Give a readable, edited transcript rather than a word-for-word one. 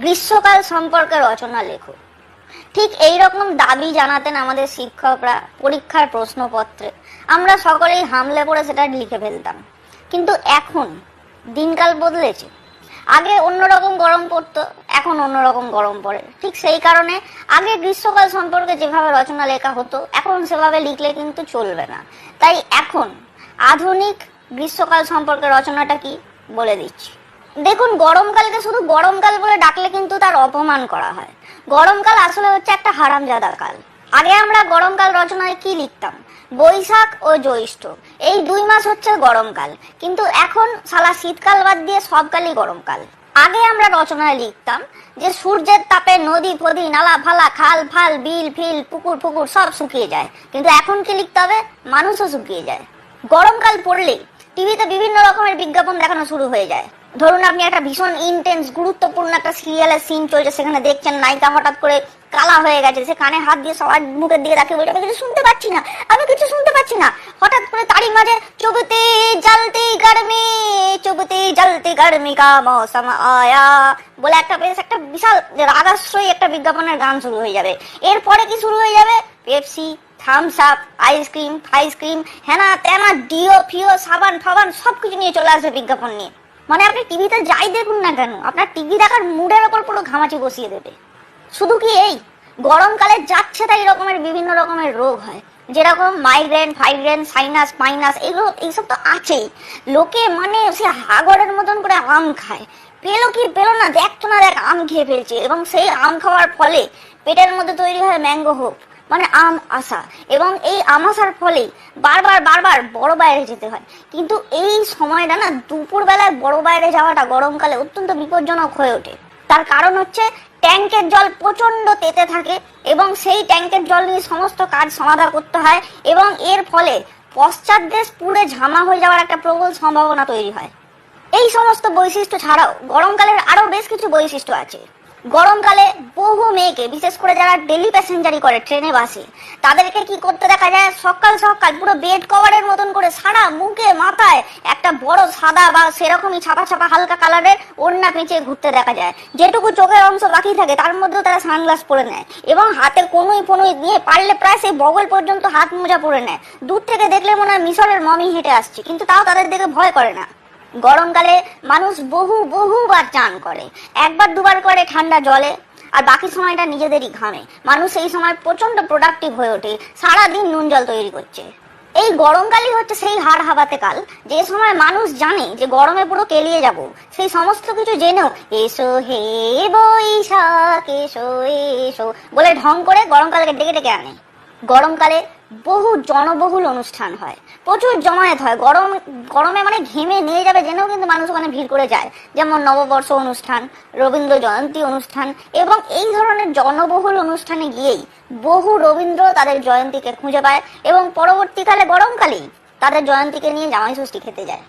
গ্রীষ্মকাল সম্পর্কে রচনা লেখো। ঠিক এই রকম দাবি জানাতেন আমাদের শিক্ষকরা পরীক্ষার প্রশ্নপত্রে। আমরা সকলেই হামলে পড়ে সেটা লিখে ফেলতাম। কিন্তু এখন দিনকাল বদলেছে। আগে অন্যরকম গরম পড়তো, এখন অন্যরকম গরম পড়ে। ঠিক সেই কারণে আগে গ্রীষ্মকাল সম্পর্কে যেভাবে রচনা লেখা হতো, এখন সেভাবে লিখলে কিন্তু চলবে না। তাই এখন আধুনিক গ্রীষ্মকাল সম্পর্কে রচনাটা কি বলে দিচ্ছি। দেখুন, গরমকালকে শুধু গরমকাল বলে ডাকলে কিন্তু তার অপমান করা হয়। গরমকাল আসলে হচ্ছে একটা হারামজাদা কাল। আগে আমরা গরমকাল রচনায় কি লিখতাম? বৈশাখ ও জ্যৈষ্ঠ, এই 2 মাস হচ্ছে গরমকাল। কিন্তু এখন সালা শীতকাল বাদ দিয়ে সব কালই গরমকাল। আগে আমরা রচনায় লিখতাম যে সূর্যের তাপে নদী ফদি নালা ফালা খাল ফাল বিল ফিল পুকুর ফুকুর সব শুকিয়ে যায়। কিন্তু এখন কি লিখতে হবে? মানুষও শুকিয়ে যায়। গরমকাল পড়লেই টিভিতে বিভিন্ন রকমের বিজ্ঞাপন দেখানো শুরু হয়ে যায়। ধরুন, আপনি একটা ভীষণ ইন্টেন্স গুরুত্বপূর্ণ একটা সিরিয়ালের সিন চলছে, সেখানে দেখছেন নায়িকা হঠাৎ করে কালা হয়ে গেছে। সে কানে হাত দিয়ে সবার মুখের দিকে তাকিয়ে বলছে, আমি কিছু শুনতে পাচ্ছি না, আমি কিছু শুনতে পাচ্ছি না। হঠাৎ করে তারই মাঝে চুবতে জলতে গরমি কা মৌসম আয়া বলে একটা বিশাল রাগাশ্রয়ী একটা বিজ্ঞাপনের গান শুরু হয়ে যাবে। এরপরে কি শুরু হয়ে যাবে? পেপসি, থামস আপ, আইসক্রিম ফাইসক্রিম, হেনা তেনা ডিও ফিও সাবান ফাবান সবকিছু নিয়ে চলে আসবে বিজ্ঞাপন নিয়ে। মানে আপনি টিভিতে যাই দেখুন না কেন, আপনার টিভি দেখার মুডের ওপর পুরো ঘামাচি বসিয়ে দেবে। শুধু কি এই গরমকালে যাচ্ছে তাই রকমের বিভিন্ন রকমের রোগ হয়, যেরকম মাইগ্রেন ফাইগ্রেন সাইনাস মাইনাস, এগুলো এইসব তো আছেই। লোকে মানে সে হাগরের মতন করে আম খায়, পেলো কি পেলো না, দেখতো না দেখ আম খেয়ে ফেলছে। এবং সেই আম খাওয়ার ফলে পেটের মধ্যে তৈরি হয় ম্যাঙ্গো হোপ, মানে আম আসা। এবং এই আম আসার ফলেই বারবার বড় বাইরে যেতে হয়। কিন্তু এই সময়টা না, দুপুর বেলায় বড় বাইরে যাওয়াটা গরমকালে অত্যন্ত বিপজ্জনক হয়ে ওঠে। তার কারণ হচ্ছে ট্যাঙ্কের জল প্রচন্ড তেতে থাকে এবং সেই ট্যাঙ্কের জল নিয়ে সমস্ত কাজ সমাধা করতে হয় এবং এর ফলে পশ্চাৎদেশ পুড়ে ঝামা হয়ে যাওয়ার একটা প্রবল সম্ভাবনা তৈরি হয়। এই সমস্ত বৈশিষ্ট্য ছাড়াও গরমকালের আরো বেশ কিছু বৈশিষ্ট্য আছে। গরমকালে বহু মেয়েকে, বিশেষ করে যারা ডেলি প্যাসেঞ্জারি করে ট্রেনে বাসে, তাদেরকে কি করতে দেখা যায়? সকাল সকাল পুরো বেড কভারের মতন করে সারা মুখে মাথায় একটা বড় সাদা বা সেরকমই ছাপা ছাপা হালকা কালারের ওড়না পেঁচিয়ে ঘুরতে দেখা যায়। যেটুকু চোখের অংশ বাকি থাকে তার মধ্যেও তারা সানগ্লাস পরে নেয় এবং হাতে কনুই ফনুই দিয়ে পারলে প্রায় সেই বগল পর্যন্ত হাত মোজা পরে নেয়। দূর থেকে দেখলে মনে হয় মিশরের মমি হেঁটে আসছে, কিন্তু তাও তাদের দেখে ভয় করে না। গরমকালে মানুষ বহুবার চান করে, 1বার 2বার করে ঠান্ডা জলে, আর বাকি সময়টা নিজেদেরই ঘামে। মানুষ এই সময় প্রচন্ড প্রোডাক্টিভ হয়ে ওঠে, সারাদিন নুন জল তৈরি করছে। এই গরমকালই হচ্ছে সেই হাড় হাবাতে কাল, যে সময় মানুষ জানে যে গরমে পুরো কেলিয়ে যাব। সেই সমস্ত কিছু জেনেও এসো হে বৈশাখ এসো এসো বলে ঢং করে গরমকালকে ডেকে ডেকে আনে। গরমকালে বহু জনবহুল অনুষ্ঠান হয়, প্রচুর জমায়েত হয়। গরমে মানে ঘেমে নিয়ে যাবে জেনেও কিন্তু মানুষ ওখানে ভিড় করে যায়। যেমন নববর্ষ অনুষ্ঠান, রবীন্দ্র জয়ন্তী অনুষ্ঠান। এবং এই ধরনের জনবহুল অনুষ্ঠানে গিয়েই বহু রবীন্দ্র তাদের জয়ন্তীকে খুঁজে পায় এবং পরবর্তীকালে গরমকালেই তাদের জয়ন্তীকে নিয়ে জামাই ষষ্ঠী খেতে যায়।